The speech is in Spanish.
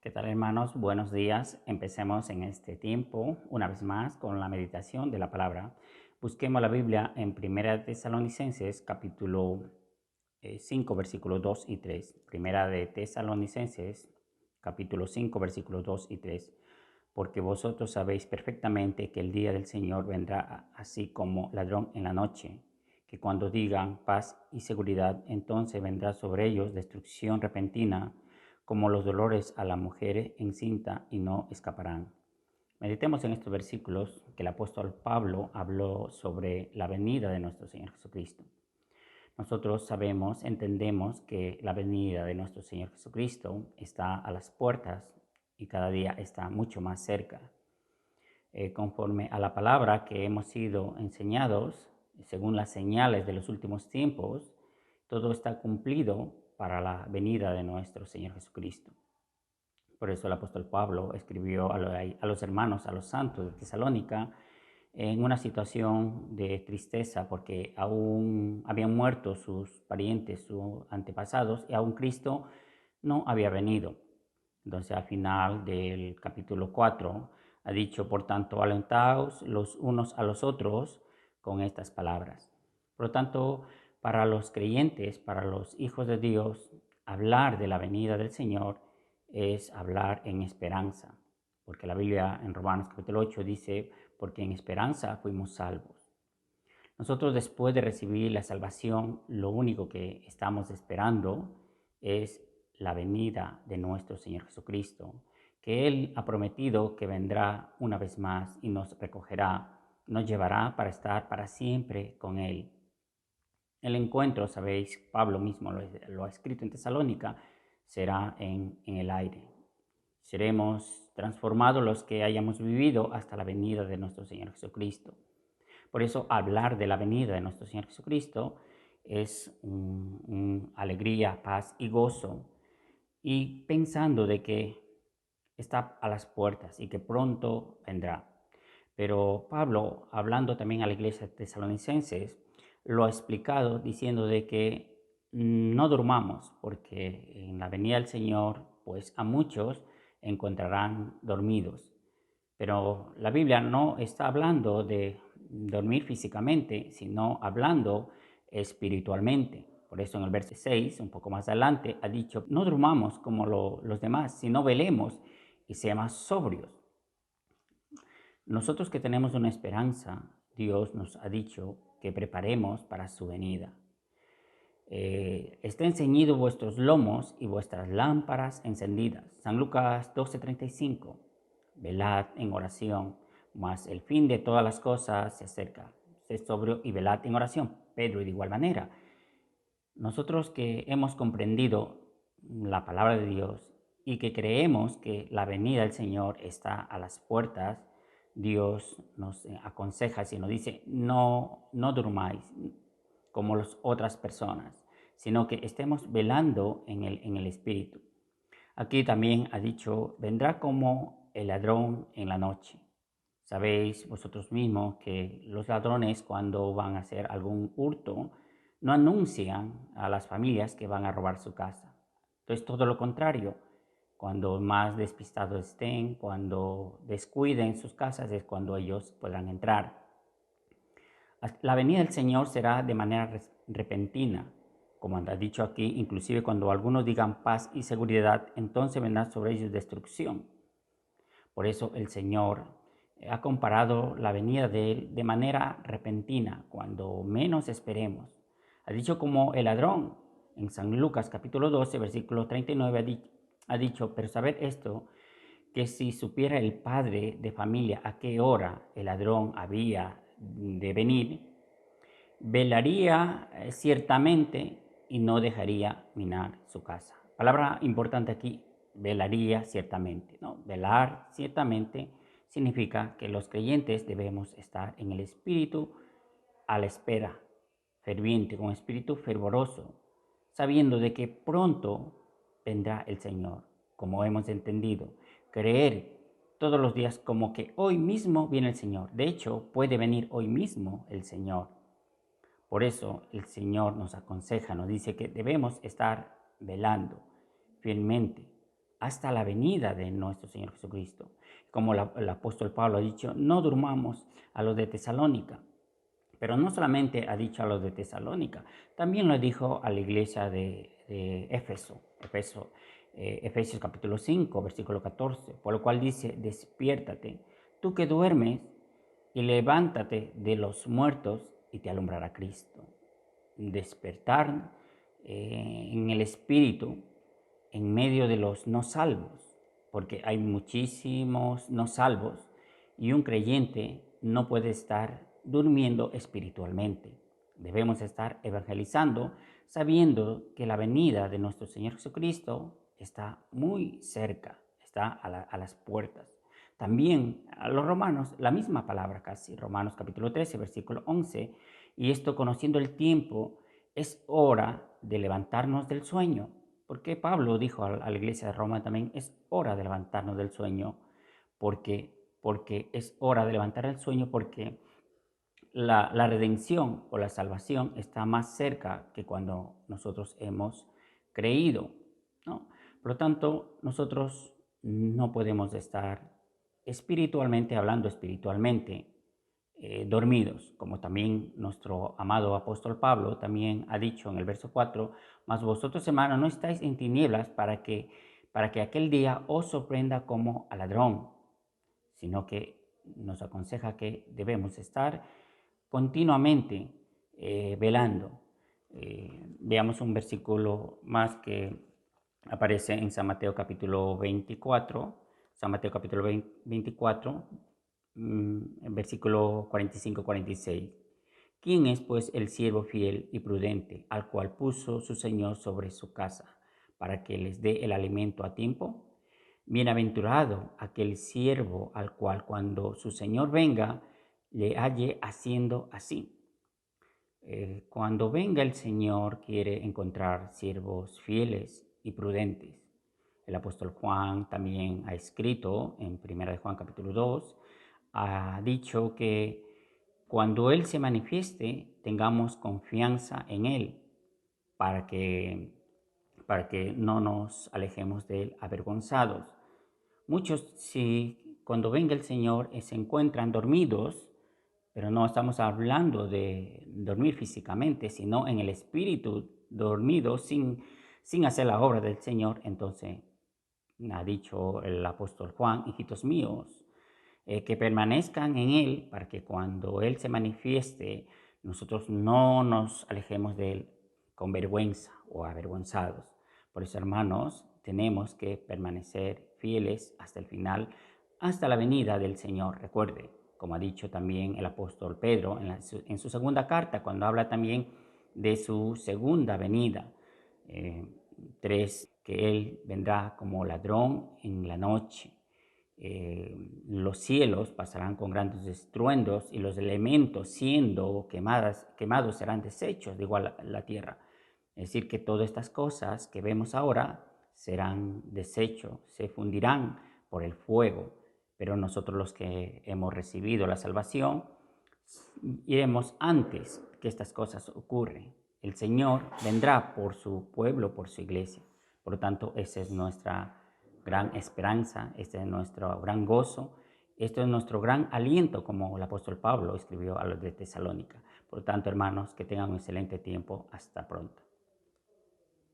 ¿Qué tal, hermanos? Buenos días. Empecemos en este tiempo una vez más con la meditación de la palabra. Busquemos la Biblia en Primera Tesalonicenses capítulo 5 versículos 2 y 3. Primera de Tesalonicenses capítulo 5 versículos 2 y 3. Porque vosotros sabéis perfectamente que el día del Señor vendrá así como ladrón en la noche, que cuando digan paz y seguridad, entonces vendrá sobre ellos destrucción repentina, como los dolores a la mujer encinta, y no escaparán. Meditemos en estos versículos que el apóstol Pablo habló sobre la venida de nuestro Señor Jesucristo. Nosotros sabemos, entendemos que la venida de nuestro Señor Jesucristo está a las puertas y cada día está mucho más cerca. Conforme a la palabra que hemos sido enseñados, según las señales de los últimos tiempos, todo está cumplido para la venida de nuestro Señor Jesucristo. Por eso el apóstol Pablo escribió a los hermanos, a los santos de Tesalónica, en una situación de tristeza porque aún habían muerto sus parientes, sus antepasados, y aún Cristo no había venido. Entonces al final del capítulo 4 ha dicho: por tanto, alentaos los unos a los otros con estas palabras. Por lo tanto, para los creyentes, para los hijos de Dios, hablar de la venida del Señor es hablar en esperanza, porque la Biblia en Romanos capítulo 8 dice: porque en esperanza fuimos salvos. Nosotros, después de recibir la salvación, lo único que estamos esperando es la venida de nuestro Señor Jesucristo, que Él ha prometido que vendrá una vez más y nos recogerá, nos llevará para estar para siempre con Él. El encuentro, sabéis, Pablo mismo lo ha escrito en Tesalónica, será en el aire. Seremos transformados los que hayamos vivido hasta la venida de nuestro Señor Jesucristo. Por eso hablar de la venida de nuestro Señor Jesucristo es alegría, paz y gozo, y pensando de que está a las puertas y que pronto vendrá. Pero Pablo, hablando también a la iglesia de tesalonicenses, lo ha explicado diciendo de que no durmamos, porque en la venida del Señor, pues a muchos encontrarán dormidos. Pero la Biblia no está hablando de dormir físicamente, sino hablando espiritualmente. Por eso en el verso 6, un poco más adelante, ha dicho: no durmamos como los demás, sino velemos y seamos sobrios. Nosotros que tenemos una esperanza, Dios nos ha dicho que preparemos para su venida. Estén ceñidos vuestros lomos y vuestras lámparas encendidas. San Lucas 12:35. Velad en oración, mas el fin de todas las cosas se acerca. Sed sobrio y velad en oración. Pedro, de igual manera. Nosotros que hemos comprendido la palabra de Dios y que creemos que la venida del Señor está a las puertas, Dios nos aconseja y nos dice: no durmáis como las otras personas, sino que estemos velando en el Espíritu. Aquí también ha dicho: vendrá como el ladrón en la noche. Sabéis vosotros mismos que los ladrones, cuando van a hacer algún hurto, no anuncian a las familias que van a robar su casa. Entonces, todo lo contrario, cuando más despistados estén, cuando descuiden sus casas, es cuando ellos podrán entrar. La venida del Señor será de manera repentina, como ha dicho aquí. Inclusive cuando algunos digan paz y seguridad, entonces vendrá sobre ellos destrucción. Por eso el Señor ha comparado la venida de Él de manera repentina, cuando menos esperemos. Ha dicho como el ladrón en San Lucas capítulo 12, versículo 39, ha dicho: pero sabed esto, que si supiera el padre de familia a qué hora el ladrón había de venir, velaría ciertamente y no dejaría minar su casa. Palabra importante aquí: velaría ciertamente, ¿no? Velar ciertamente significa que los creyentes debemos estar en el espíritu a la espera, ferviente, con espíritu fervoroso, sabiendo de que pronto vendrá el Señor, como hemos entendido. Creer todos los días como que hoy mismo viene el Señor. De hecho, puede venir hoy mismo el Señor. Por eso el Señor nos aconseja, nos dice que debemos estar velando fielmente hasta la venida de nuestro Señor Jesucristo. Como el apóstol Pablo ha dicho, no durmamos a los de Tesalónica. Pero no solamente ha dicho a los de Tesalónica, también lo dijo a la iglesia de Éfeso, Efesios capítulo 5, versículo 14, por lo cual dice, despiértate, tú que duermes, y levántate de los muertos y te alumbrará Cristo. Despertar en el espíritu en medio de los no salvos, porque hay muchísimos no salvos y un creyente no puede estar durmiendo espiritualmente. Debemos estar evangelizando sabiendo que la venida de nuestro Señor Jesucristo está muy cerca, está a las puertas. También a los romanos, la misma palabra casi, Romanos capítulo 13, versículo 11, y esto conociendo el tiempo, es hora de levantarnos del sueño. Porque Pablo dijo a la iglesia de Roma también, es hora de levantarnos del sueño, porque es hora de levantar el sueño, porque la redención o la salvación está más cerca que cuando nosotros hemos creído, ¿no? Por lo tanto, nosotros no podemos estar espiritualmente, hablando espiritualmente, dormidos, como también nuestro amado apóstol Pablo también ha dicho en el verso 4, mas vosotros, hermanos, no estáis en tinieblas para que aquel día os sorprenda como a ladrón, sino que nos aconseja que debemos estar continuamente velando. Veamos un versículo más que aparece en San Mateo capítulo 24, San Mateo capítulo 24, versículo 45-46. ¿Quién es pues el siervo fiel y prudente, al cual puso su Señor sobre su casa, para que les dé el alimento a tiempo? Bienaventurado aquel siervo al cual cuando su Señor venga, le halle haciendo así. Cuando venga el Señor quiere encontrar siervos fieles y prudentes. El apóstol Juan también ha escrito en 1 de Juan capítulo 2, ha dicho que cuando Él se manifieste tengamos confianza en Él para que, no nos alejemos de Él avergonzados. Muchos, si cuando venga el Señor se encuentran dormidos, pero no estamos hablando de dormir físicamente, sino en el espíritu, dormidos sin hacer la obra del Señor, entonces ha dicho el apóstol Juan, hijitos míos, que permanezcan en Él para que cuando Él se manifieste, nosotros no nos alejemos de Él con vergüenza o avergonzados. Por eso, hermanos, tenemos que permanecer fieles hasta el final, hasta la venida del Señor. Recuerde, como ha dicho también el apóstol Pedro en su segunda carta, cuando habla también de su segunda venida. 3, que Él vendrá como ladrón en la noche. Los cielos pasarán con grandes estruendos y los elementos siendo quemados serán deshechos, de igual la tierra. Es decir, que todas estas cosas que vemos ahora serán deshechos, se fundirán por el fuego, pero nosotros los que hemos recibido la salvación iremos antes que estas cosas ocurren. El Señor vendrá por su pueblo, por su iglesia. Por lo tanto, esa es nuestra gran esperanza, este es nuestro gran gozo, esto es nuestro gran aliento, como el apóstol Pablo escribió a los de Tesalónica. Por lo tanto, hermanos, que tengan un excelente tiempo. Hasta pronto.